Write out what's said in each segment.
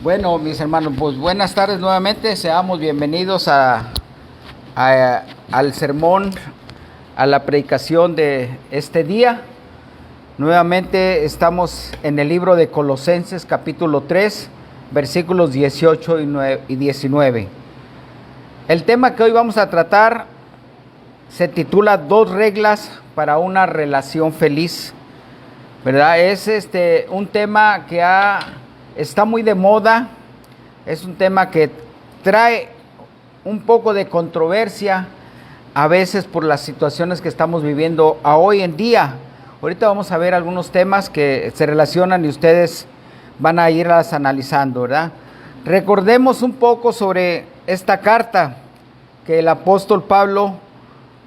Bueno, mis hermanos, pues buenas tardes nuevamente. Seamos bienvenidos al sermón, a la predicación de este día. Nuevamente estamos en el libro de Colosenses, capítulo 3, versículos 18 y 19. El tema que hoy vamos a tratar se titula Dos reglas para una relación feliz, ¿verdad? Es un tema que está muy de moda, es un tema que trae un poco de controversia a veces por las situaciones que estamos viviendo hoy en día. Ahorita vamos a ver algunos temas que se relacionan y ustedes van a irlas analizando, ¿verdad? Recordemos un poco sobre esta carta que el apóstol Pablo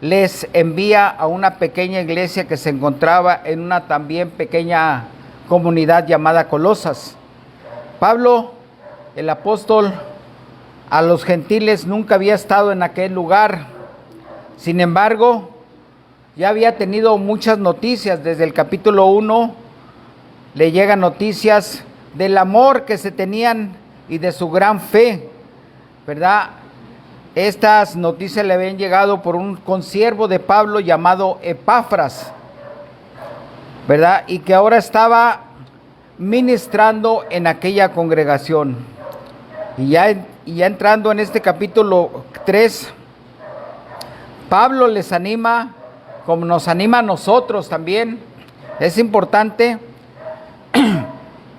les envía a una pequeña iglesia que se encontraba en una también pequeña comunidad llamada Colosas. Pablo, el apóstol, a los gentiles nunca había estado en aquel lugar. Sin embargo, ya había tenido muchas noticias. Desde el capítulo 1 le llegan noticias del amor que se tenían y de su gran fe, ¿verdad? Estas noticias le habían llegado por un consiervo de Pablo llamado Epafras, ¿verdad? Y que ahora estaba ministrando en aquella congregación. Y ya entrando en este capítulo 3, Pablo les anima, como nos anima a nosotros también. Es importante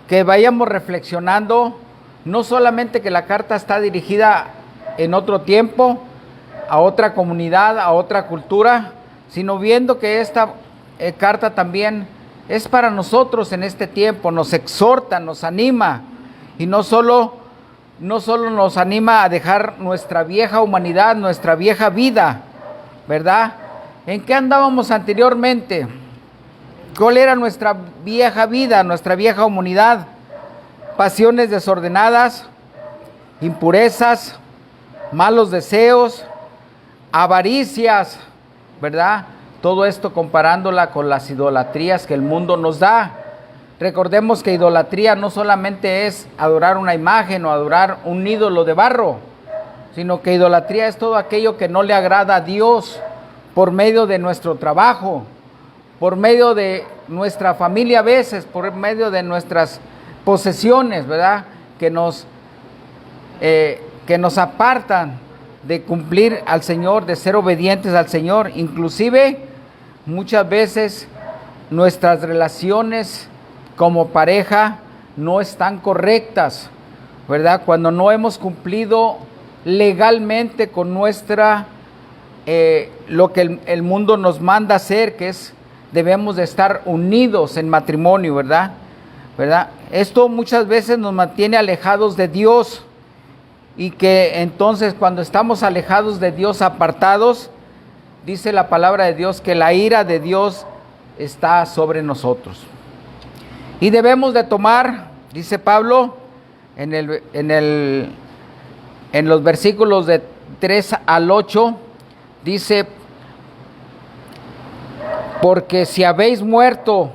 que vayamos reflexionando, no solamente que la carta está dirigida en otro tiempo, a otra comunidad, a otra cultura, sino viendo que esta carta también es para nosotros en este tiempo. Nos exhorta, nos anima, y no solo nos anima a dejar nuestra vieja humanidad, nuestra vieja vida, ¿verdad? ¿En qué andábamos anteriormente? ¿Cuál era nuestra vieja vida, nuestra vieja humanidad? Pasiones desordenadas, impurezas, malos deseos, avaricias, ¿verdad? Todo esto comparándola con las idolatrías que el mundo nos da. Recordemos que idolatría no solamente es adorar una imagen o adorar un ídolo de barro, sino que idolatría es todo aquello que no le agrada a Dios por medio de nuestro trabajo, por medio de nuestra familia a veces, por medio de nuestras posesiones, ¿verdad? Que nos apartan de cumplir al Señor, de ser obedientes al Señor. Inclusive muchas veces nuestras relaciones como pareja no están correctas, ¿verdad? Cuando no hemos cumplido legalmente con nuestra lo que el mundo nos manda hacer, que es debemos de estar unidos en matrimonio, ¿verdad? Esto muchas veces nos mantiene alejados de Dios, y que entonces cuando estamos alejados de Dios, apartados, dice la palabra de Dios que la ira de Dios está sobre nosotros. Y debemos de tomar, dice Pablo, en los versículos de 3 al 8, dice: porque si habéis muerto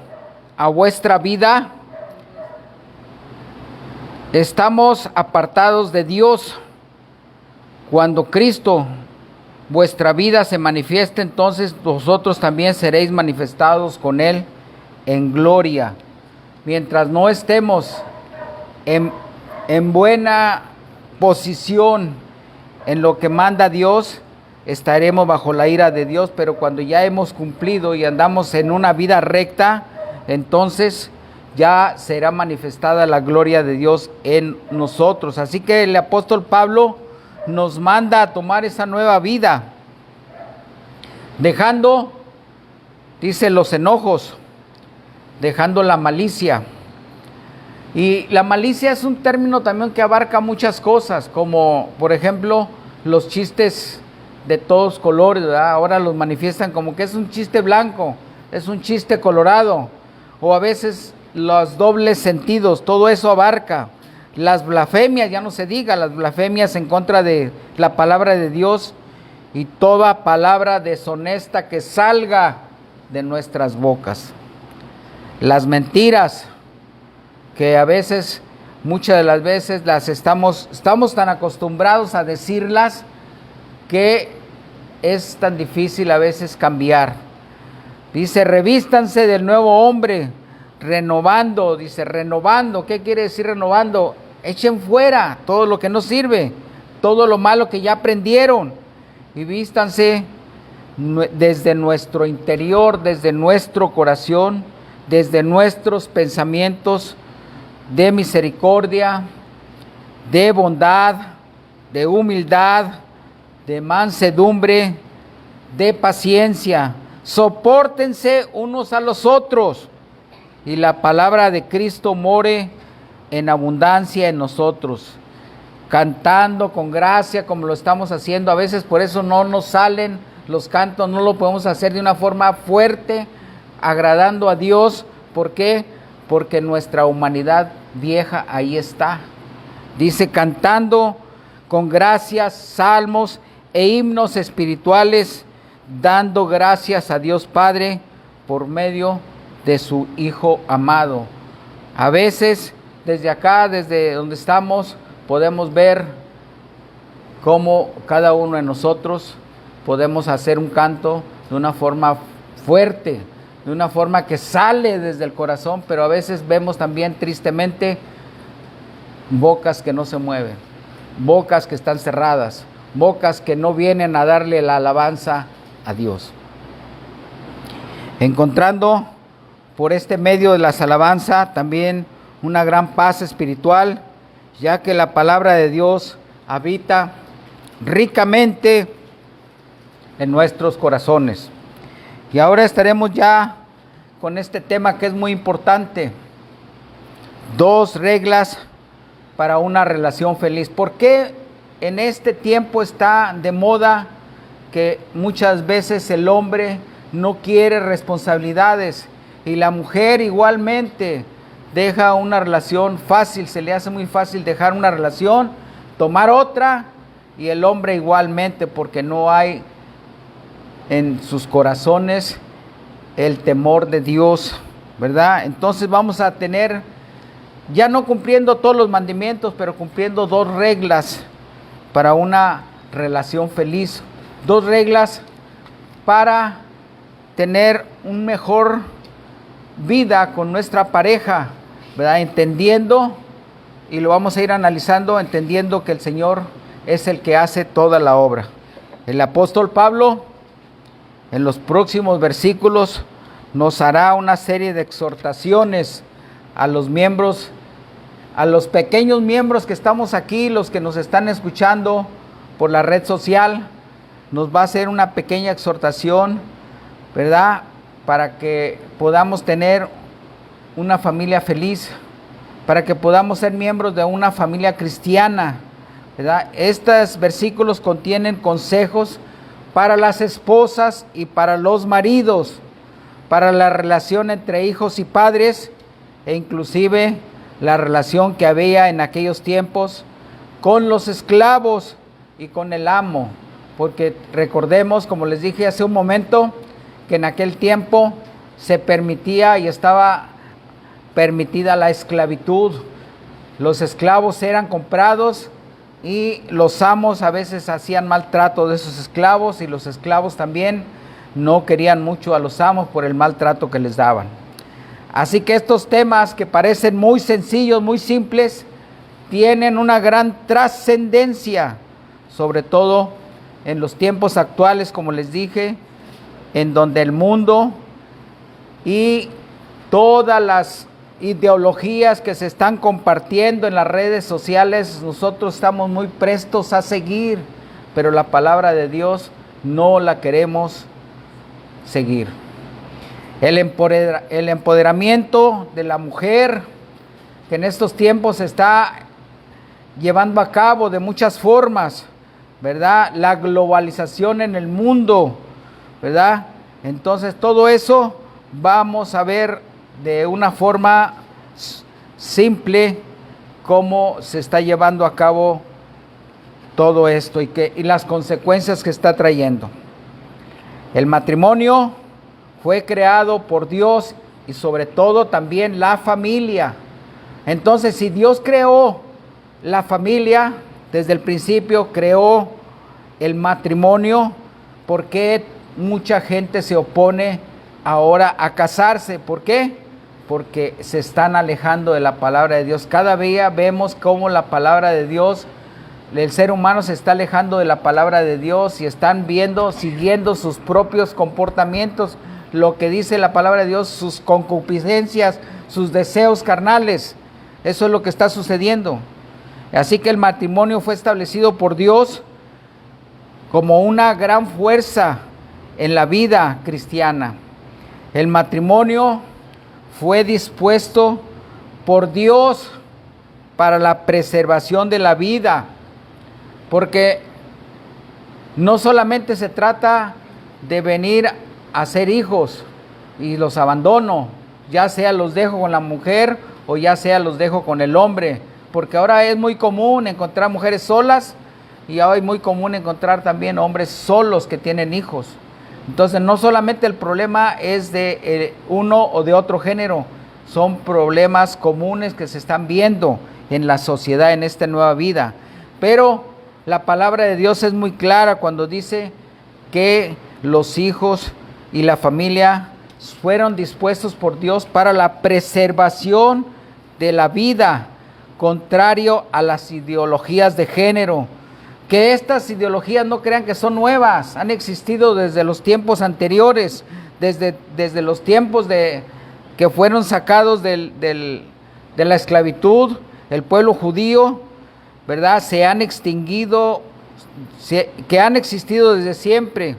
a vuestra vida, estamos apartados de Dios. Cuando Cristo, vuestra vida, se manifieste, entonces vosotros también seréis manifestados con Él en gloria. Mientras no estemos en buena posición en lo que manda Dios, estaremos bajo la ira de Dios. Pero cuando ya hemos cumplido y andamos en una vida recta, entonces ya será manifestada la gloria de Dios en nosotros. Así que el apóstol Pablo nos manda a tomar esa nueva vida, dejando, dice, los enojos, dejando la malicia. Y la malicia es un término también que abarca muchas cosas, como por ejemplo los chistes de todos colores, ¿verdad? Ahora los manifiestan como que es un chiste blanco, es un chiste colorado, o a veces los dobles sentidos. Todo eso abarca. Las blasfemias, ya no se diga, las blasfemias en contra de la palabra de Dios, y toda palabra deshonesta que salga de nuestras bocas. Las mentiras, que a veces muchas de las veces estamos tan acostumbrados a decirlas que es tan difícil a veces cambiar. Dice, revístanse del nuevo hombre, renovando, dice, renovando. ¿Qué quiere decir renovando? Echen fuera todo lo que no sirve, todo lo malo que ya aprendieron, y vístanse desde nuestro interior, desde nuestro corazón, desde nuestros pensamientos de misericordia, de bondad, de humildad, de mansedumbre, de paciencia. Sopórtense unos a los otros y la palabra de Cristo more en abundancia en nosotros, cantando con gracia como lo estamos haciendo. A veces por eso no nos salen los cantos, no lo podemos hacer de una forma fuerte, agradando a Dios. ¿Por qué? Porque nuestra humanidad vieja ahí está. Dice, cantando con gracias, salmos e himnos espirituales, dando gracias a Dios Padre por medio de su Hijo amado. A veces desde acá, desde donde estamos, podemos ver cómo cada uno de nosotros podemos hacer un canto de una forma fuerte, de una forma que sale desde el corazón, pero a veces vemos también tristemente bocas que no se mueven, bocas que están cerradas, bocas que no vienen a darle la alabanza a Dios. Encontrando por este medio de las alabanzas también una gran paz espiritual, ya que la palabra de Dios habita ricamente en nuestros corazones. Y ahora estaremos ya con este tema que es muy importante: 2 reglas para una relación feliz. ¿Por qué en este tiempo está de moda que muchas veces el hombre no quiere responsabilidades y la mujer igualmente deja una relación fácil? Se le hace muy fácil dejar una relación, tomar otra, y el hombre igualmente, porque no hay en sus corazones el temor de Dios, ¿verdad? Entonces vamos a tener, ya no cumpliendo todos los mandamientos, pero cumpliendo 2 reglas para una relación feliz, 2 reglas para tener un mejor vida con nuestra pareja, ¿verdad? Entendiendo, y lo vamos a ir analizando, entendiendo que el Señor es el que hace toda la obra. El apóstol Pablo, en los próximos versículos, nos hará una serie de exhortaciones a los miembros, a los pequeños miembros que estamos aquí, los que nos están escuchando por la red social. Nos va a hacer una pequeña exhortación, ¿verdad?, para que podamos tener una familia feliz, para que podamos ser miembros de una familia cristiana, ¿verdad? Estos versículos contienen consejos para las esposas y para los maridos, para la relación entre hijos y padres, e inclusive la relación que había en aquellos tiempos con los esclavos y con el amo, porque recordemos, como les dije hace un momento, que en aquel tiempo se permitía y estaba permitida la esclavitud. Los esclavos eran comprados y los amos a veces hacían maltrato de esos esclavos, y los esclavos también no querían mucho a los amos por el maltrato que les daban. Así que estos temas, que parecen muy sencillos, muy simples, tienen una gran trascendencia, sobre todo en los tiempos actuales, como les dije, en donde el mundo y todas las ideologías que se están compartiendo en las redes sociales, nosotros estamos muy prestos a seguir, pero la palabra de Dios no la queremos seguir. El empoderamiento de la mujer, que en estos tiempos se está llevando a cabo de muchas formas, ¿verdad? La globalización en el mundo, ¿verdad? Entonces todo eso vamos a ver de una forma simple cómo se está llevando a cabo todo esto y las consecuencias que está trayendo. El matrimonio fue creado por Dios, y sobre todo también la familia. Entonces, si Dios creó la familia, desde el principio creó el matrimonio, ¿por qué mucha gente se opone ahora a casarse? ¿Por qué? Porque se están alejando de la palabra de Dios. Cada día vemos cómo la palabra de Dios, el ser humano se está alejando de la palabra de Dios y están siguiendo sus propios comportamientos, lo que dice la palabra de Dios, sus concupiscencias, sus deseos carnales. Eso es lo que está sucediendo. Así que el matrimonio fue establecido por Dios como una gran fuerza en la vida cristiana. El matrimonio fue dispuesto por Dios para la preservación de la vida, porque no solamente se trata de venir a ser hijos y los abandono, ya sea los dejo con la mujer o ya sea los dejo con el hombre, porque ahora es muy común encontrar mujeres solas y ahora es muy común encontrar también hombres solos que tienen hijos. Entonces no solamente el problema es de uno o de otro género, son problemas comunes que se están viendo en la sociedad en esta nueva vida. Pero la palabra de Dios es muy clara cuando dice que los hijos y la familia fueron dispuestos por Dios para la preservación de la vida, contrario a las ideologías de género. Que estas ideologías no crean que son nuevas, han existido desde los tiempos anteriores, desde los tiempos que fueron sacados de la esclavitud, el pueblo judío, ¿verdad? Se han extinguido, que han existido desde siempre,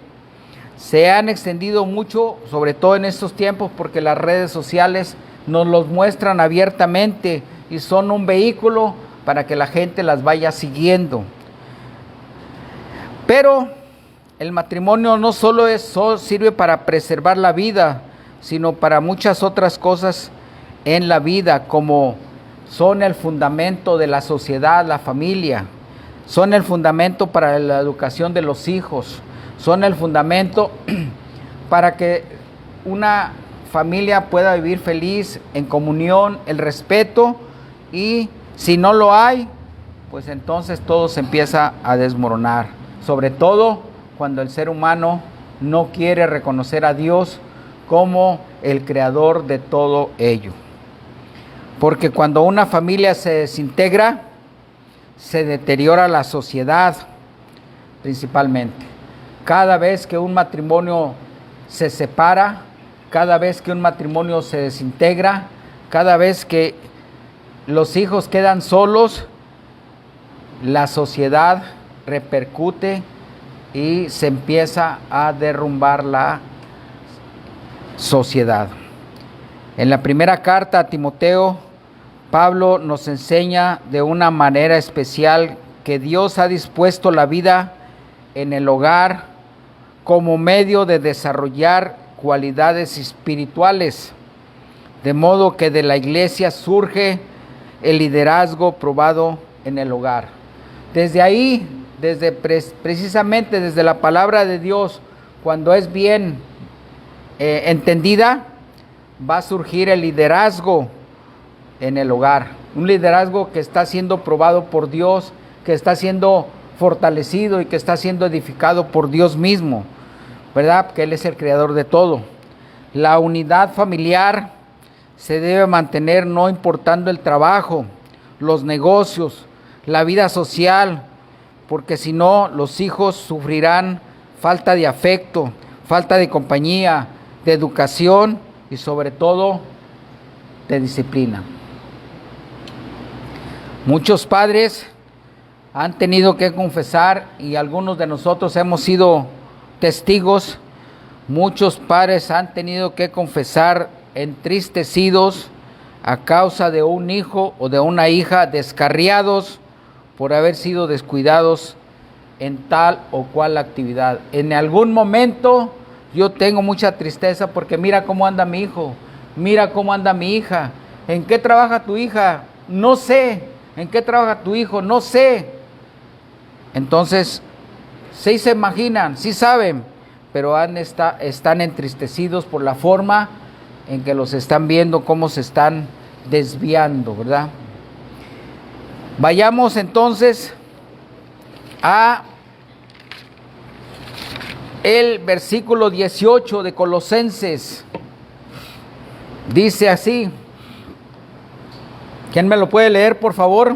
se han extendido mucho, sobre todo en estos tiempos, porque las redes sociales nos los muestran abiertamente y son un vehículo para que la gente las vaya siguiendo. Pero el matrimonio no solo sirve para preservar la vida, sino para muchas otras cosas en la vida, como son el fundamento de la sociedad, la familia, son el fundamento para la educación de los hijos, son el fundamento para que una familia pueda vivir feliz, en comunión, el respeto, y si no lo hay, pues entonces todo se empieza a desmoronar. Sobre todo cuando el ser humano no quiere reconocer a Dios como el creador de todo ello. Porque cuando una familia se desintegra, se deteriora la sociedad principalmente. Cada vez que un matrimonio se separa, cada vez que un matrimonio se desintegra, cada vez que los hijos quedan solos, la sociedad repercute y se empieza a derrumbar la sociedad. En la primera carta a Timoteo, Pablo nos enseña de una manera especial que Dios ha dispuesto la vida en el hogar como medio de desarrollar cualidades espirituales, de modo que de la iglesia surge el liderazgo probado en el hogar. Desde ahí, precisamente desde la palabra de Dios, cuando es bien entendida, va a surgir el liderazgo en el hogar. Un liderazgo que está siendo probado por Dios, que está siendo fortalecido y que está siendo edificado por Dios mismo, ¿verdad? Que Él es el creador de todo. La unidad familiar se debe mantener no importando el trabajo, los negocios, la vida social, porque si no, los hijos sufrirán falta de afecto, falta de compañía, de educación y sobre todo de disciplina. Muchos padres han tenido que confesar, y algunos de nosotros hemos sido testigos, muchos padres han tenido que confesar entristecidos a causa de un hijo o de una hija descarriados por haber sido descuidados en tal o cual actividad. En algún momento yo tengo mucha tristeza porque mira cómo anda mi hijo, mira cómo anda mi hija. ¿En qué trabaja tu hija? No sé. ¿En qué trabaja tu hijo? No sé. Entonces, sí se imaginan, sí saben, pero están entristecidos por la forma en que los están viendo, cómo se están desviando, ¿verdad? Vayamos entonces a el versículo 18 de Colosenses. Dice así. ¿Quién me lo puede leer, por favor?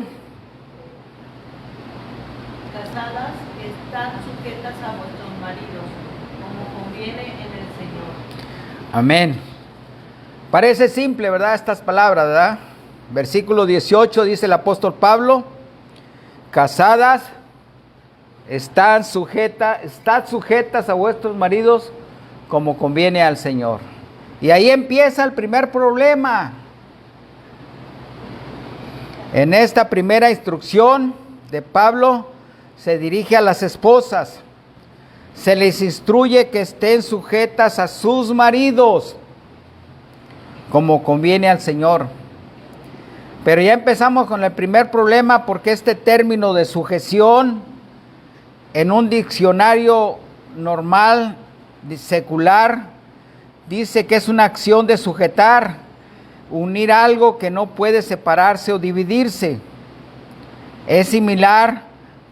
Casadas, estad sujetas a vuestros maridos, como conviene en el Señor. Amén. Parece simple, ¿verdad? Estas palabras, ¿verdad? Versículo 18 dice el apóstol Pablo: casadas, estad sujetas a vuestros maridos como conviene al Señor. Y ahí empieza el primer problema. En esta primera instrucción de Pablo se dirige a las esposas. Se les instruye que estén sujetas a sus maridos como conviene al Señor. Pero ya empezamos con el primer problema, porque este término de sujeción en un diccionario normal, secular, dice que es una acción de sujetar, unir algo que no puede separarse o dividirse. Es similar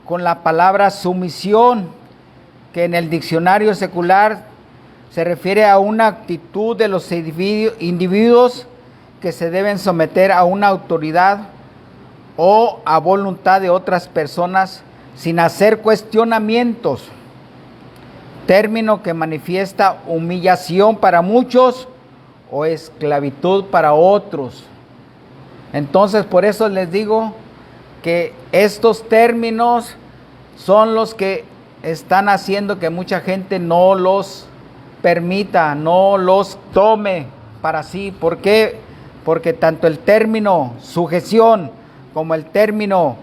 con la palabra sumisión, que en el diccionario secular se refiere a una actitud de los individuos que se deben someter a una autoridad o a voluntad de otras personas sin hacer cuestionamientos. Término que manifiesta humillación para muchos o esclavitud para otros. Entonces, por eso les digo que estos términos son los que están haciendo que mucha gente no los permita, no los tome para sí. ¿Por qué? Porque tanto el término sujeción como el término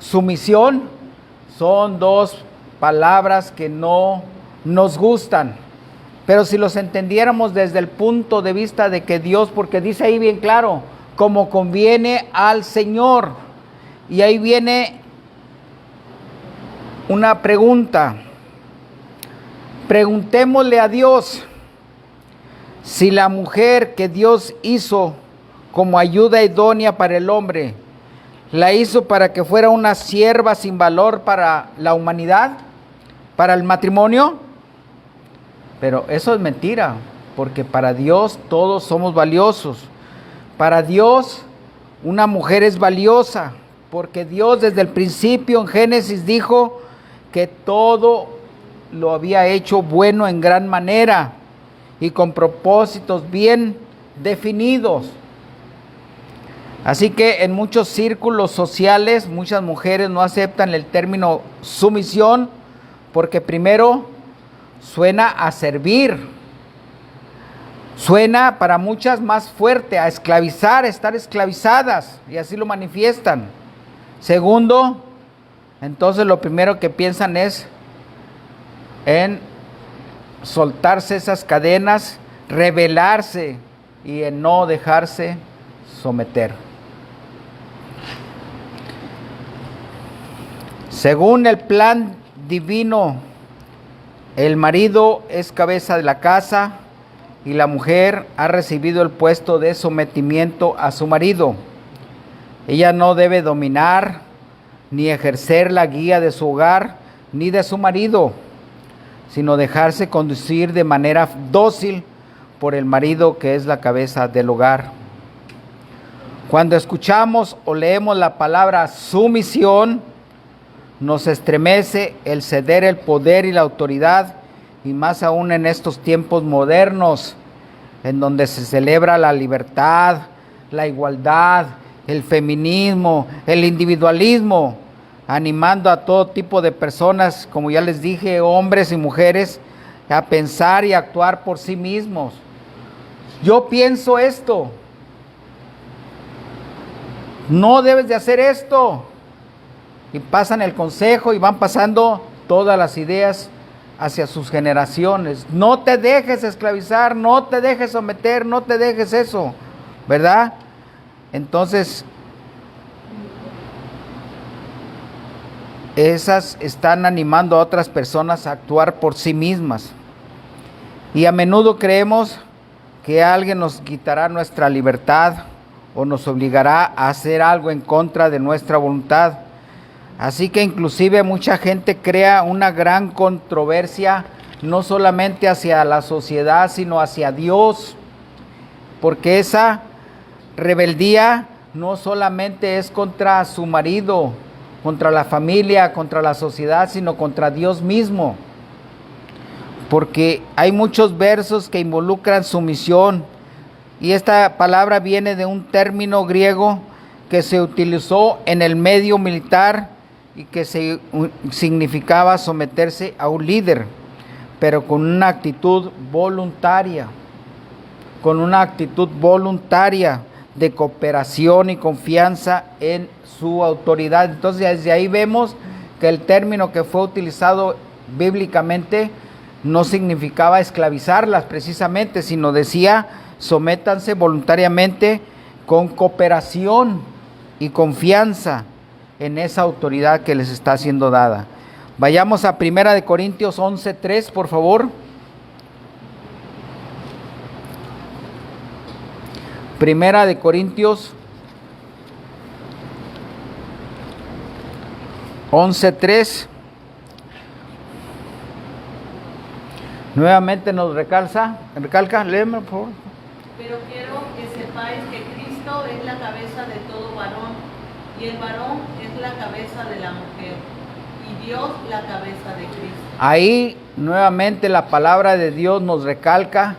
sumisión son dos palabras que no nos gustan. Pero si los entendiéramos desde el punto de vista de que Dios, porque dice ahí bien claro, como conviene al Señor. Y ahí viene una pregunta. Preguntémosle a Dios si la mujer que Dios hizo como ayuda idónea para el hombre, la hizo para que fuera una sierva sin valor para la humanidad, para el matrimonio. Pero eso es mentira, porque para Dios todos somos valiosos. Para Dios una mujer es valiosa, porque Dios desde el principio en Génesis dijo que todo lo había hecho bueno en gran manera y con propósitos bien definidos. Así que en muchos círculos sociales muchas mujeres no aceptan el término sumisión, porque primero suena a servir, suena para muchas más fuerte a esclavizar, a estar esclavizadas, y así lo manifiestan. Segundo, entonces lo primero que piensan es en soltarse esas cadenas, rebelarse y en no dejarse someter. Según el plan divino, el marido es cabeza de la casa y la mujer ha recibido el puesto de sometimiento a su marido. Ella no debe dominar ni ejercer la guía de su hogar ni de su marido, sino dejarse conducir de manera dócil por el marido, que es la cabeza del hogar. Cuando escuchamos o leemos la palabra sumisión, nos estremece el ceder el poder y la autoridad, y más aún en estos tiempos modernos, en donde se celebra la libertad, la igualdad, el feminismo, el individualismo, animando a todo tipo de personas, como ya les dije, hombres y mujeres, a pensar y actuar por sí mismos. Yo pienso esto. No debes de hacer esto. Y pasan el consejo y van pasando todas las ideas hacia sus generaciones. No te dejes esclavizar, no te dejes someter, no te dejes eso, ¿verdad? Entonces, esas están animando a otras personas a actuar por sí mismas. Y a menudo creemos que alguien nos quitará nuestra libertad o nos obligará a hacer algo en contra de nuestra voluntad. Así que inclusive mucha gente crea una gran controversia, no solamente hacia la sociedad, sino hacia Dios, porque esa rebeldía no solamente es contra su marido, contra la familia, contra la sociedad, sino contra Dios mismo. Porque hay muchos versos que involucran sumisión, y esta palabra viene de un término griego que se utilizó en el medio militar y que significaba someterse a un líder, pero con una actitud voluntaria, de cooperación y confianza en su autoridad. Entonces desde ahí vemos que el término que fue utilizado bíblicamente no significaba esclavizarlas precisamente, sino decía: sométanse voluntariamente con cooperación y confianza en esa autoridad que les está siendo dada. Vayamos a 1 Corintios 11:3, por favor. 1 Corintios 11:3. Nuevamente nos recalca, léeme por favor. Pero quiero que sepáis que Cristo es la cabeza de todo varón, y el varón es la cabeza de la mujer, y Dios la cabeza de Cristo. Ahí nuevamente la palabra de Dios nos recalca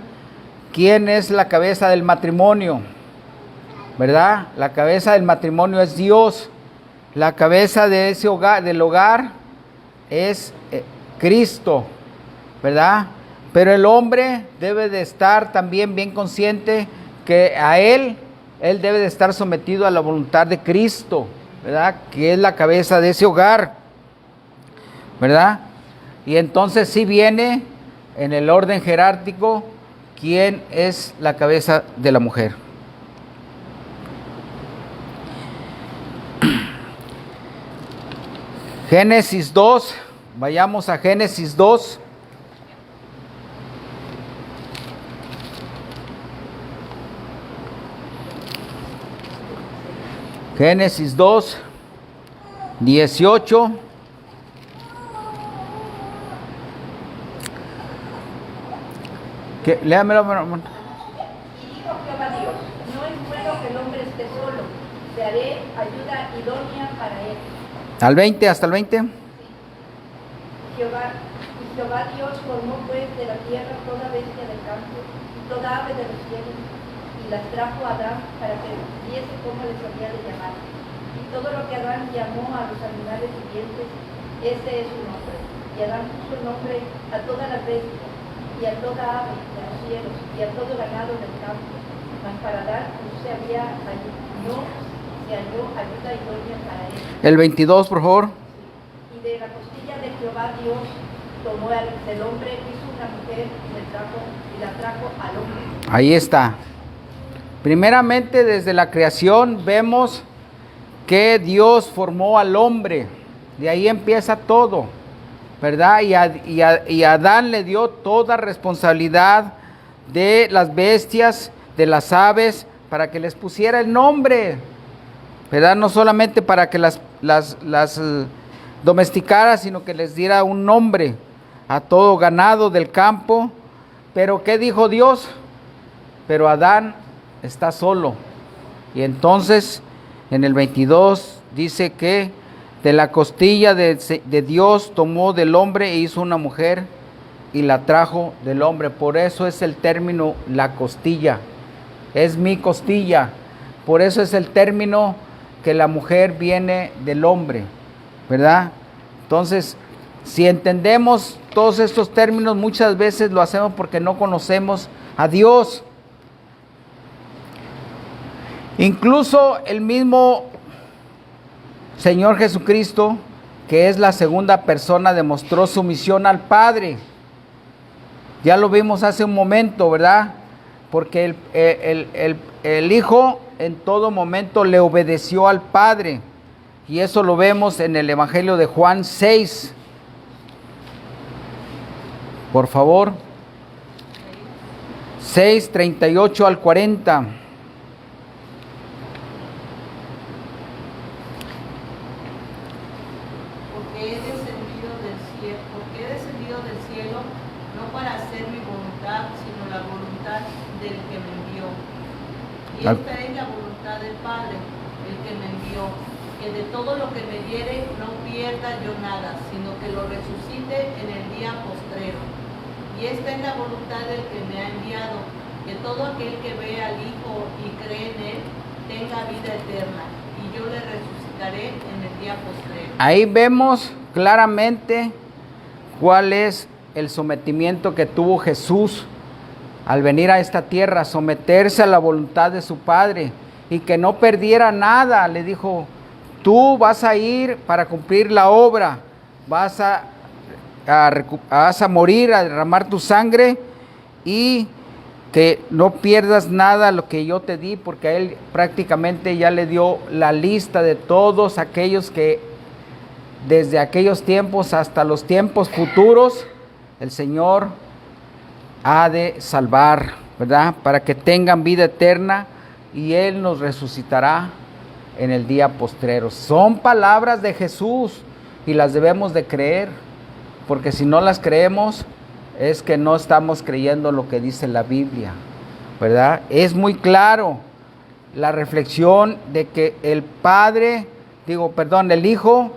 quién es la cabeza del matrimonio, ¿verdad? La cabeza del matrimonio es Dios. La cabeza de ese hogar, del hogar, es Cristo, ¿verdad? Pero el hombre debe de estar también bien consciente que a él debe de estar sometido a la voluntad de Cristo, ¿verdad? Que es la cabeza de ese hogar, ¿verdad? Y entonces sí viene en el orden jerárquico quién es la cabeza de la mujer. Génesis 2, vayamos a Génesis 2. Génesis 2, 18. Léamelo. Y dijo Jehová Dios: no es bueno que el hombre esté solo, te haré ayuda idónea para él. Al 20, hasta el 20. Jehová Dios formó pues de la tierra toda bestia del campo y toda ave de los cielos, y las trajo a Adán para que viese cómo les había de llamar. Y todo lo que Adán llamó a los animales vivientes, ese es su nombre. Y Adán puso el nombre a todas las bestias, y a toda ave de los cielos, y a todo ganado del campo. Mas para Adán no se halló ayuda idónea para él. El 22, por favor. Y de la costilla de Jehová Dios tomó del hombre, hizo una mujer y la trajo al hombre. Ahí está. Primeramente, desde la creación vemos que Dios formó al hombre. De ahí empieza todo, ¿verdad? Y a Adán le dio toda responsabilidad de las bestias, de las aves, para que les pusiera el nombre, ¿verdad? No solamente para que las domesticara, sino que les diera un nombre a todo ganado del campo. Pero ¿qué dijo Dios? Pero Adán está solo. Y entonces en el 22 dice que de la costilla de Dios tomó del hombre e hizo una mujer y la trajo del hombre. Por eso es el término la costilla. Es mi costilla. Por eso es el término que la mujer viene del hombre, ¿verdad? Entonces, si entendemos todos estos términos, muchas veces lo hacemos porque no conocemos a Dios. Incluso el mismo Señor Jesucristo, que es la segunda persona, demostró sumisión al Padre. Ya lo vimos hace un momento, ¿verdad? Porque el Hijo en todo momento le obedeció al Padre. Y eso lo vemos en el Evangelio de Juan 6. Por favor. 6, 38 al 40. Porque he descendido del cielo, no para hacer mi voluntad, sino la voluntad del que me envió. Y esta es la voluntad del Padre, el que me envió, que de todo lo que me diere no pierda yo nada, sino que lo resucite en el día postrero. Y esta es la voluntad del que me ha enviado, que todo aquel que vea al Hijo y cree en Él tenga vida eterna, y yo le resucitaré en el día postrero. Ahí vemos claramente cuál es el sometimiento que tuvo Jesús al venir a esta tierra, someterse a la voluntad de su Padre y que no perdiera nada. Le dijo, tú vas a ir para cumplir la obra, vas a morir, a derramar tu sangre y que no pierdas nada lo que yo te di, porque a él prácticamente ya le dio la lista de todos aquellos que desde aquellos tiempos hasta los tiempos futuros el Señor ha de salvar, ¿verdad? Para que tengan vida eterna y Él nos resucitará en el día postrero. Son palabras de Jesús y las debemos de creer, porque si no las creemos es que no estamos creyendo lo que dice la Biblia, ¿verdad? Es muy claro la reflexión de que el Hijo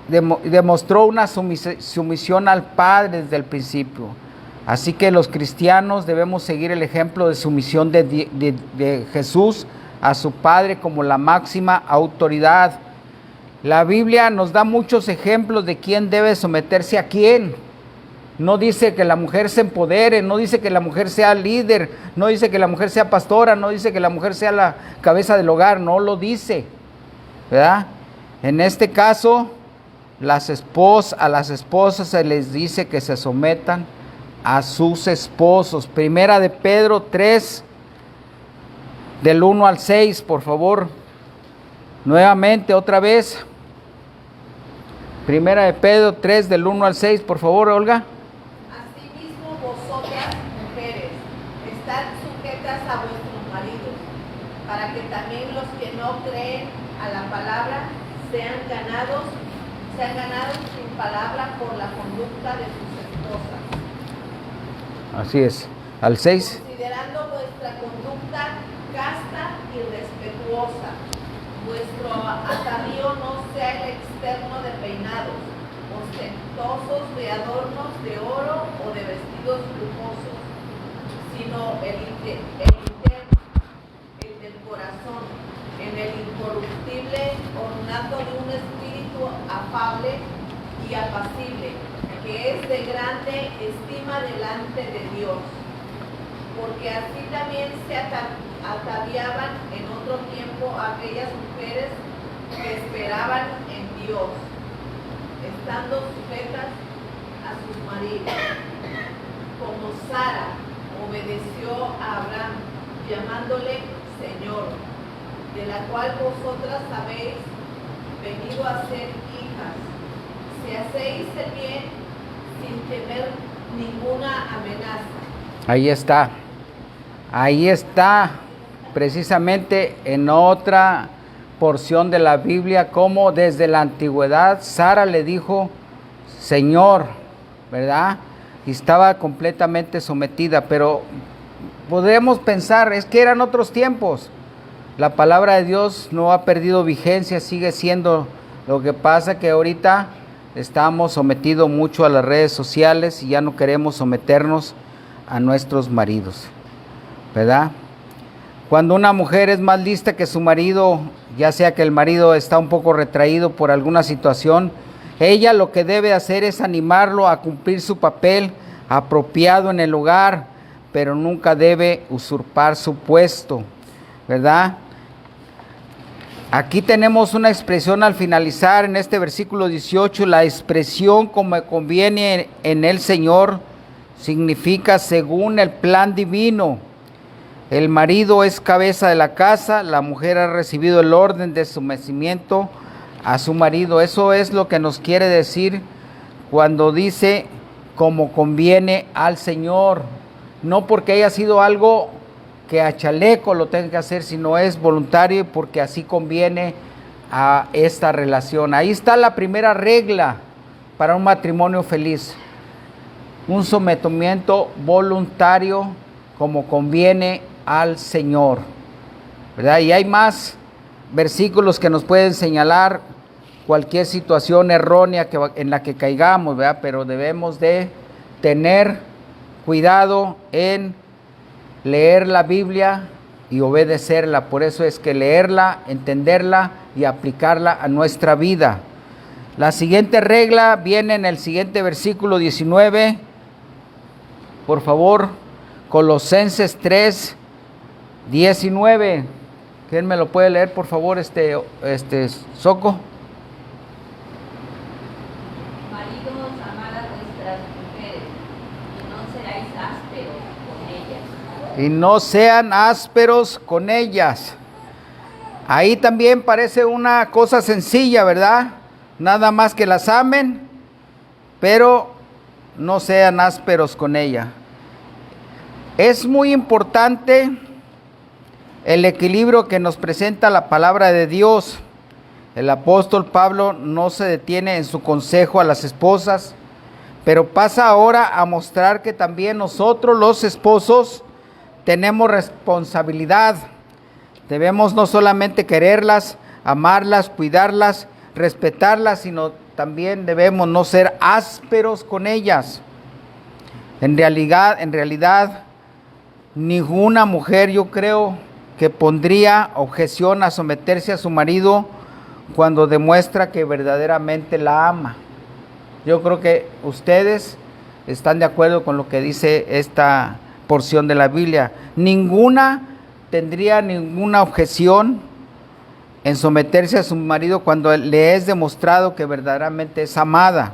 demostró una sumisión al Padre desde el principio. Así que los cristianos debemos seguir el ejemplo de sumisión de Jesús a su Padre como la máxima autoridad. La Biblia nos da muchos ejemplos de quién debe someterse a quién. No dice que la mujer se empodere, no dice que la mujer sea líder, no dice que la mujer sea pastora, no dice que la mujer sea la cabeza del hogar, no lo dice, ¿verdad? En este caso, a las esposas se les dice que se sometan a sus esposos. Primera de Pedro 3, del 1 al 6, por favor. Nuevamente, otra vez. Primera de Pedro 3, del 1 al 6, por favor, Olga. Asimismo, vosotras, mujeres, estad sujetas a vuestros maridos, para que también los que no creen a la palabra sean ganados sin palabra por la conducta de sus esposas. Así es. Al 6. Considerando vuestra conducta casta y respetuosa, vuestro atavío no sea el externo de peinados, ostentosos de adornos de oro o de vestidos lujosos, sino el interno, el del corazón, en el incorruptible ornato de un espíritu afable y apacible, que es de grande estima delante de Dios. Porque así también se ataviaban en otro tiempo aquellas mujeres que esperaban en Dios, estando sujetas a sus maridos, como Sara obedeció a Abraham, llamándole Señor, de la cual vosotras habéis venido a ser hijas, si hacéis el bien sin temer ninguna amenaza. Ahí está, precisamente en otra porción de la Biblia, como desde la antigüedad Sara le dijo Señor, ¿verdad? Y estaba completamente sometida, pero podemos pensar, es que eran otros tiempos. La palabra de Dios no ha perdido vigencia, sigue siendo. Lo que pasa que ahorita estamos sometidos mucho a las redes sociales y ya no queremos someternos a nuestros maridos, ¿verdad? Cuando una mujer es más lista que su marido, ya sea que el marido está un poco retraído por alguna situación, ella lo que debe hacer es animarlo a cumplir su papel apropiado en el hogar, pero nunca debe usurpar su puesto, ¿verdad? Aquí tenemos una expresión al finalizar en este versículo 18, la expresión como conviene en el Señor significa según el plan divino. El marido es cabeza de la casa, la mujer ha recibido el orden de sometimiento a su marido. Eso es lo que nos quiere decir cuando dice como conviene al Señor. no porque haya sido algo que a chaleco lo tenga que hacer, sino es voluntario porque así conviene a esta relación. Ahí está la primera regla para un matrimonio feliz. Un sometimiento voluntario como conviene al Señor, ¿verdad? Y hay más versículos que nos pueden señalar cualquier situación errónea en la que caigamos, ¿verdad? Pero debemos de tener cuidado en leer la Biblia y obedecerla. Por eso es que leerla, entenderla y aplicarla a nuestra vida. La siguiente regla viene en el siguiente versículo 19. Por favor, Colosenses 3, 19. ¿Quién me lo puede leer, por favor, Soco? Maridos, amad a vuestras mujeres, y no seáis ásperos con ellas. Y no sean ásperos con ellas. Ahí también parece una cosa sencilla, ¿verdad? Nada más que las amen, pero no sean ásperos con ella. Es muy importante el equilibrio que nos presenta la palabra de Dios. El apóstol Pablo no se detiene en su consejo a las esposas, pero pasa ahora a mostrar que también nosotros los esposos tenemos responsabilidad. Debemos no solamente quererlas, amarlas, cuidarlas, respetarlas, sino también debemos no ser ásperos con ellas. En realidad, ninguna mujer, yo creo, que pondría objeción a someterse a su marido cuando demuestra que verdaderamente la ama. Yo creo que ustedes están de acuerdo con lo que dice esta porción de la Biblia. Ninguna tendría ninguna objeción en someterse a su marido cuando le es demostrado que verdaderamente es amada.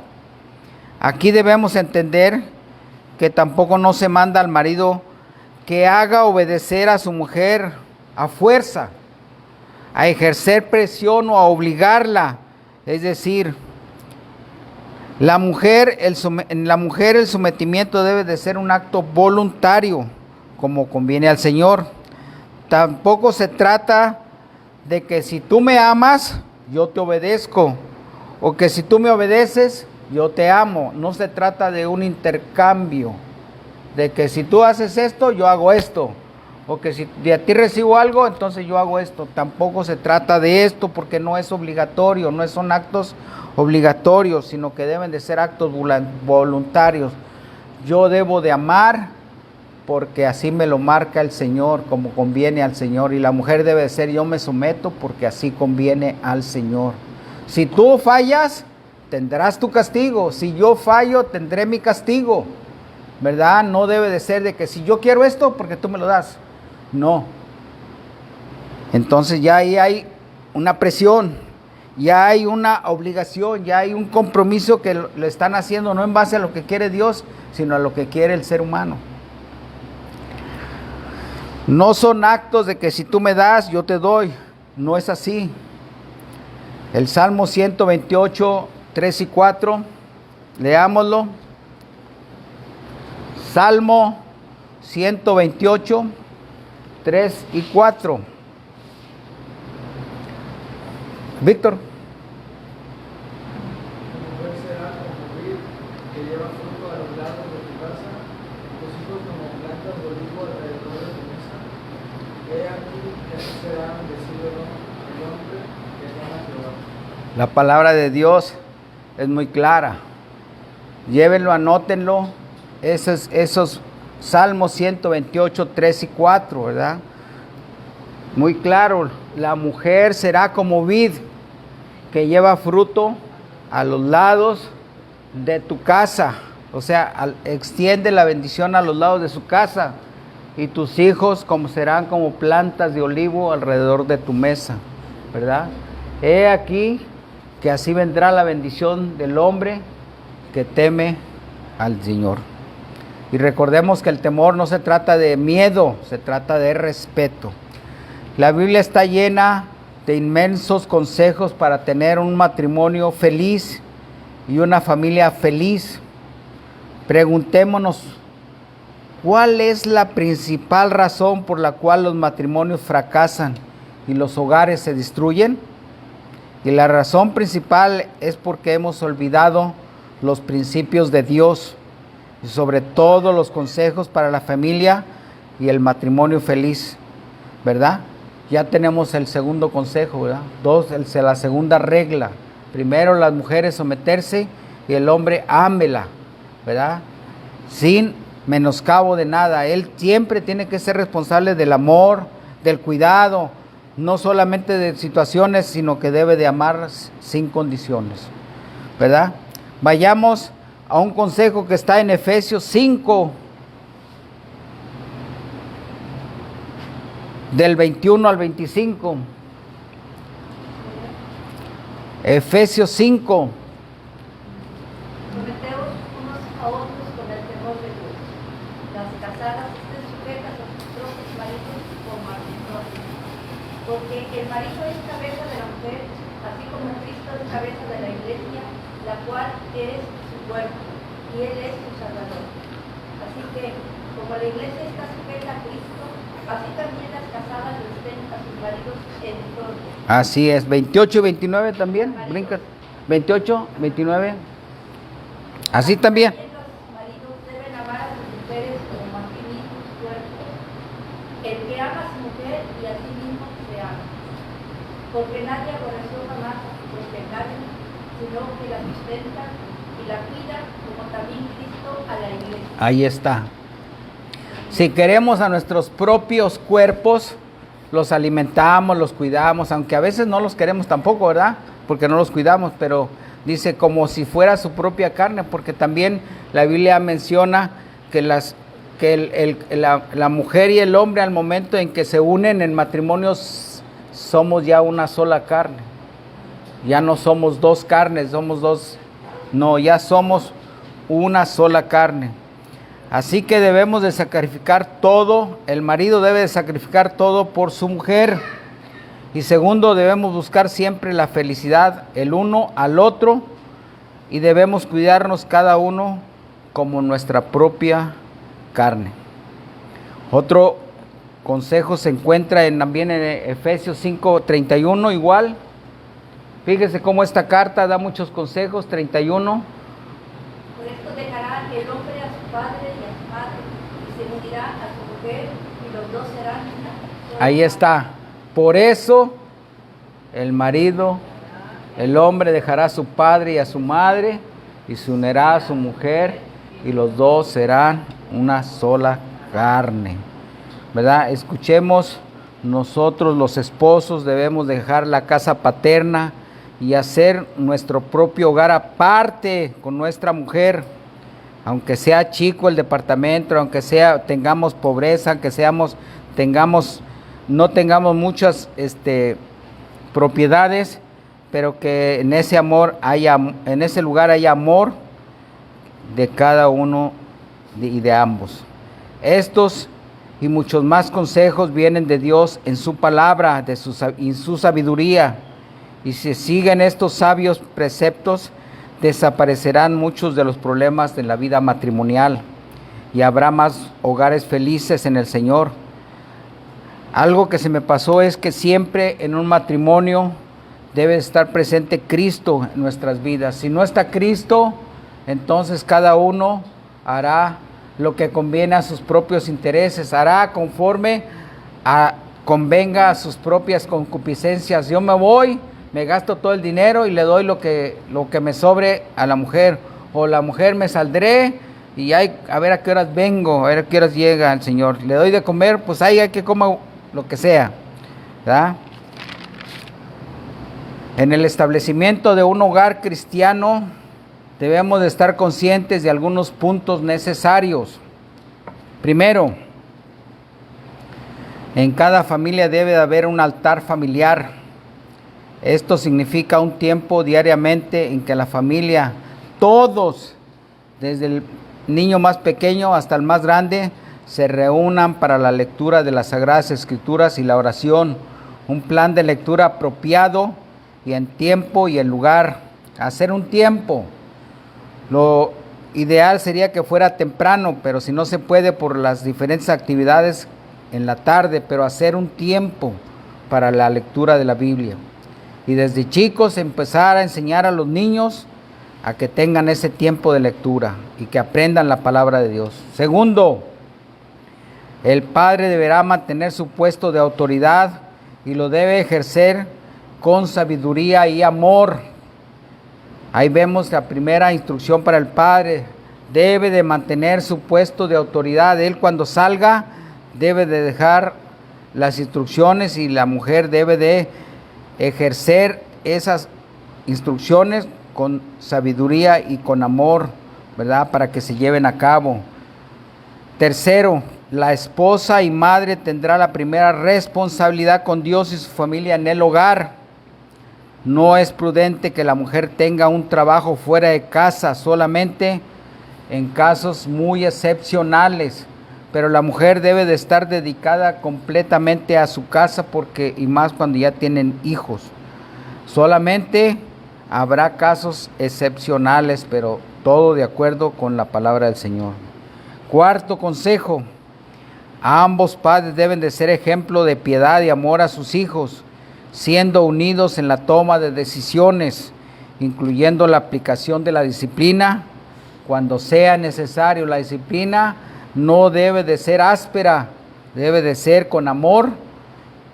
Aquí debemos entender que tampoco no se manda al marido que haga obedecer a su mujer a fuerza, a ejercer presión o a obligarla. Es decir, en la mujer el sometimiento debe de ser un acto voluntario, como conviene al Señor. Tampoco se trata de que si tú me amas, yo te obedezco, o que si tú me obedeces, yo te amo. No se trata de un intercambio, de que si tú haces esto, yo hago esto, o que si de a ti recibo algo, entonces yo hago esto. Tampoco se trata de esto, porque no es obligatorio, no son actos obligatorios, sino que deben de ser actos voluntarios. Yo debo de amar porque así me lo marca el Señor, como conviene al Señor, y la mujer debe de ser yo me someto porque así conviene al Señor. Si tú fallas, tendrás tu castigo. Si yo fallo, tendré mi castigo, ¿verdad? No debe de ser de que si yo quiero esto, porque tú me lo das. No. Entonces ya ahí hay una presión, ya hay una obligación, ya hay un compromiso que lo están haciendo no en base a lo que quiere Dios, sino a lo que quiere el ser humano. No son actos de que si tú me das, yo te doy. No es así. El Salmo 128, 3 y 4, leámoslo. Salmo 128, 3 y 4. Víctor. La palabra de Dios es muy clara. Llévenlo, anótenlo. Esos Salmos 128, 3 y 4, ¿verdad? Muy claro. La mujer será como vid que lleva fruto a los lados de tu casa. O sea, extiende la bendición a los lados de su casa. Y tus hijos serán como plantas de olivo alrededor de tu mesa, ¿verdad? He aquí que así vendrá la bendición del hombre que teme al Señor. Y recordemos que el temor no se trata de miedo, se trata de respeto. La Biblia está llena de inmensos consejos para tener un matrimonio feliz y una familia feliz. Preguntémonos ¿Cuál es la principal razón por la cual los matrimonios fracasan y los hogares se destruyen? Y la razón principal es porque hemos olvidado los principios de Dios y sobre todo los consejos para la familia y el matrimonio feliz, ¿verdad? Ya tenemos el segundo consejo, ¿verdad? La segunda regla. Primero, las mujeres someterse y el hombre ámela, ¿verdad? Sin menoscabo de nada. Él siempre tiene que ser responsable del amor, del cuidado, no solamente de situaciones, sino que debe de amar sin condiciones, ¿verdad? Vayamos a un consejo que está en Efesios 5, del 21 al 25. Efesios 5. Someteos unos a otros con el temor de Dios. Las casadas estén sujetas a sus propios maridos como a Dios. Porque el marido es cabeza de la mujer, así como Cristo es cabeza de la iglesia, la cual es su cuerpo, y Él es su Salvador. Así que, como la iglesia está sujeta a Cristo, así también las casadas estén a sus maridos en todo. Así es, 28 y 29 también, brinca, 28, 29, así también. Los maridos deben amar a sus mujeres como a sí mismos su cuerpo. El que ama a su mujer y a sí mismo se ama. Porque nadie aborreció jamás a su propia carne, sino que la sustenta y la cuida, como también Cristo a la iglesia. Ahí está. Si queremos a nuestros propios cuerpos, los alimentamos, los cuidamos, aunque a veces no los queremos tampoco, ¿verdad? Porque no los cuidamos, pero dice como si fuera su propia carne, porque también la Biblia menciona que la mujer y el hombre al momento en que se unen en matrimonios somos ya una sola carne. Ya no somos dos carnes, somos dos, no, ya somos una sola carne. Así que debemos de sacrificar todo, el marido debe de sacrificar todo por su mujer. Y segundo, debemos buscar siempre la felicidad el uno al otro y debemos cuidarnos cada uno como nuestra propia carne. Otro consejo se encuentra también en Efesios 5:31 igual. Fíjese cómo esta carta da muchos consejos, 31. Por esto dejará el hombre a su padre y a su madre, y se unirá a su mujer, y los dos serán una sola. Ahí está. Por eso el marido, el hombre dejará a su padre y a su madre y se unirá a su mujer y los dos serán una sola carne, ¿verdad? Escuchemos, nosotros los esposos debemos dejar la casa paterna y hacer nuestro propio hogar aparte con nuestra mujer, aunque sea chico el departamento, aunque tengamos pobreza, aunque no tengamos muchas propiedades, pero que en ese lugar haya amor de cada uno y de ambos. Estos y muchos más consejos vienen de Dios en su palabra, en su sabiduría. Y si siguen estos sabios preceptos, desaparecerán muchos de los problemas de la vida matrimonial y habrá más hogares felices en el Señor. Algo que se me pasó es que siempre en un matrimonio debe estar presente Cristo en nuestras vidas. Si no está Cristo, entonces cada uno hará lo que conviene a sus propios intereses, hará conforme convenga a sus propias concupiscencias. Yo me voy, me gasto todo el dinero y le doy lo que me sobre a la mujer, o la mujer me saldré y a ver a qué horas vengo, a ver a qué horas llega el Señor. Le doy de comer, pues hay que comer lo que sea, ¿verdad? En el establecimiento de un hogar cristiano debemos de estar conscientes de algunos puntos necesarios. Primero, en cada familia debe de haber un altar familiar. Esto significa un tiempo diariamente en que la familia, todos, desde el niño más pequeño hasta el más grande, se reúnan para la lectura de las Sagradas Escrituras y la oración. Un plan de lectura apropiado y en tiempo y en lugar. Hacer un tiempo. ideal sería que fuera temprano, pero si no se puede por las diferentes actividades, en la tarde, pero hacer un tiempo para la lectura de la Biblia. Y desde chicos empezar a enseñar a los niños a que tengan ese tiempo de lectura y que aprendan la palabra de Dios. Segundo, el padre deberá mantener su puesto de autoridad y lo debe ejercer con sabiduría y amor. Ahí vemos la primera instrucción para el padre. Debe de mantener su puesto de autoridad. Él cuando salga debe de dejar las instrucciones y la mujer debe de ejercer esas instrucciones con sabiduría y con amor, ¿verdad? Para que se lleven a cabo. Tercero, la esposa y madre tendrá la primera responsabilidad con Dios y su familia en el hogar. No es prudente que la mujer tenga un trabajo fuera de casa, solamente en casos muy excepcionales. Pero la mujer debe de estar dedicada completamente a su casa y más cuando ya tienen hijos. Solamente habrá casos excepcionales, pero todo de acuerdo con la palabra del Señor. Cuarto consejo, ambos padres deben de ser ejemplo de piedad y amor a sus hijos, siendo unidos en la toma de decisiones, incluyendo la aplicación de la disciplina cuando sea necesario. La disciplina no debe de ser áspera, debe de ser con amor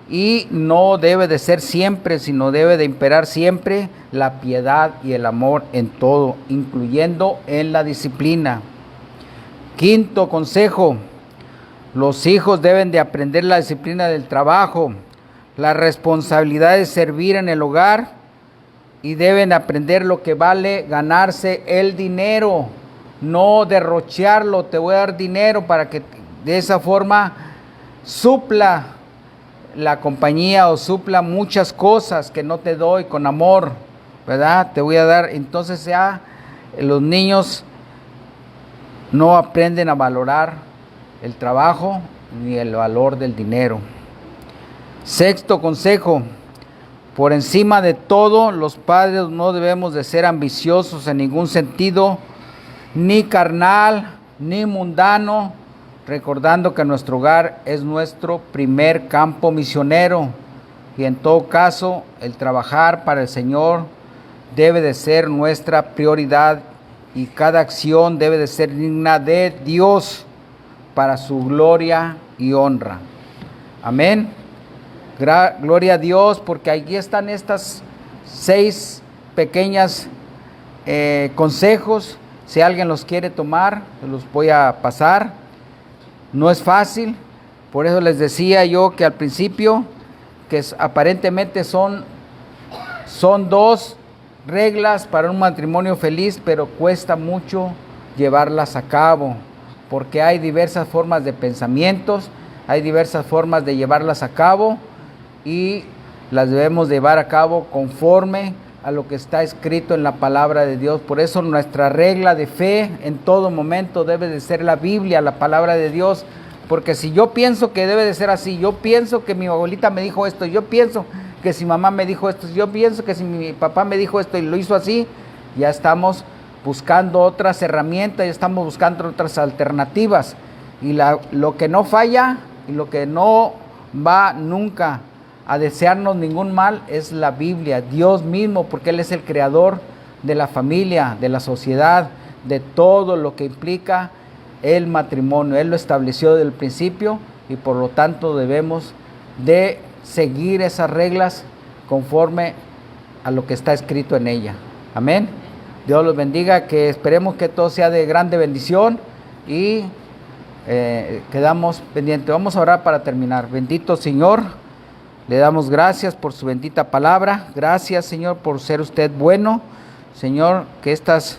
y no debe de ser siempre, sino debe de imperar siempre la piedad y el amor en todo, incluyendo en la disciplina. Quinto consejo, los hijos deben de aprender la disciplina del trabajo, la responsabilidad de servir en el hogar y deben aprender lo que vale ganarse el dinero. No derrocharlo, te voy a dar dinero para que de esa forma supla la compañía o supla muchas cosas que no te doy con amor, ¿verdad? Te voy a dar, entonces ya los niños no aprenden a valorar el trabajo ni el valor del dinero. Sexto consejo, por encima de todo, los padres no debemos de ser ambiciosos en ningún sentido, ni carnal, ni mundano, recordando que nuestro hogar es nuestro primer campo misionero y en todo caso el trabajar para el Señor debe de ser nuestra prioridad y cada acción debe de ser digna de Dios para su gloria y honra. Amén. Gloria a Dios, porque aquí están estas 6 pequeñas consejos. Si alguien los quiere tomar, los voy a pasar. No es fácil, por eso les decía yo que al principio, que aparentemente son 2 reglas para un matrimonio feliz, pero cuesta mucho llevarlas a cabo, porque hay diversas formas de pensamientos, hay diversas formas de llevarlas a cabo y las debemos llevar a cabo conforme a lo que está escrito en la palabra de Dios. Por eso nuestra regla de fe en todo momento debe de ser la Biblia, la palabra de Dios, porque si yo pienso que debe de ser así, yo pienso que mi abuelita me dijo esto, yo pienso que si mamá me dijo esto, yo pienso que si mi papá me dijo esto y lo hizo así, ya estamos buscando otras herramientas, ya estamos buscando otras alternativas, y lo que no falla y lo que no va nunca a desearnos ningún mal es la Biblia, Dios mismo, porque Él es el creador de la familia, de la sociedad, de todo lo que implica el matrimonio. Él lo estableció desde el principio y por lo tanto debemos de seguir esas reglas conforme a lo que está escrito en ella. Amén. Dios los bendiga, que esperemos que todo sea de grande bendición y quedamos pendientes. Vamos a orar para terminar. Bendito Señor, le damos gracias por su bendita palabra. Gracias, Señor, por ser usted bueno. Señor, que estas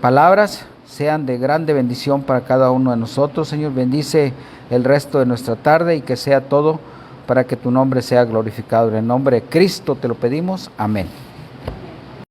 palabras sean de grande bendición para cada uno de nosotros. Señor, bendice el resto de nuestra tarde y que sea todo para que tu nombre sea glorificado. En el nombre de Cristo te lo pedimos. Amén.